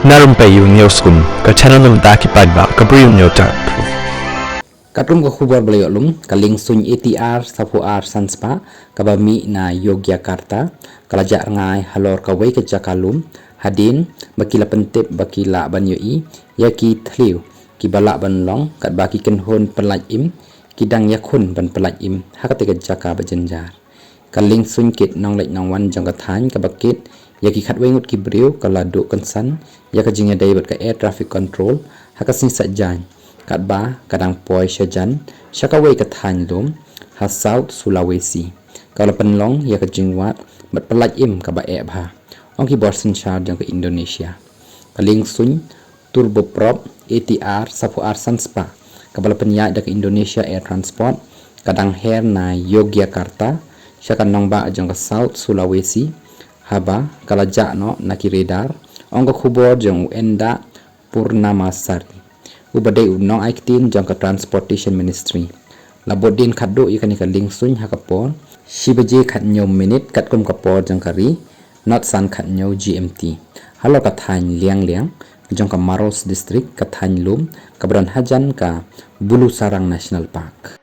Na Rympei U ke channel nabynta ki paidbah ke Bri U Hynñiewtrep. Katrum ke khubor beliolum ke liengsuin ATR sapuar sanspa ke bami na Yogyakarta kelajak rngai halor ke wei ke jakalum hadin bakila pentip bakila ban yoi ïaki thliu ki balak ban long kat baki kenhun pelaj im kidang yakhun ban pelaj im hakate ke jaka bajenjar ke liengsuin kit nong lek nong wan jong kathan ke bakit ïaki khat wei ngut ki briew ke ladu Kyrshan ya ke jingwad bat ke air traffic control hakasing sajan kat ba kadang poi syajan syakawai kathan lum ha South Sulawesi kalau penlong ya ke jingwad bat pelaj im ka ba iaphi ong ki borsen char jong ke Indonesia ke liengsuin turboprop ATR sapuar sanspa kabala penyat ke Indonesia air transport kadang her na Yogyakarta syakan nong ba jong ke South Sulawesi haba kalajak no na ki radar ong ke khubor jong enda purnamasari ubadai unong aiktin jong ke transportation ministry labot din khaddo ikan ka liengsuin hakapor shibaje khatnyo minute katkum kapor jong kari not san khatnyo GMT halo kathan liang jong ka Maros district kathan lum kabran hajan ka Bulu Sarang National Park.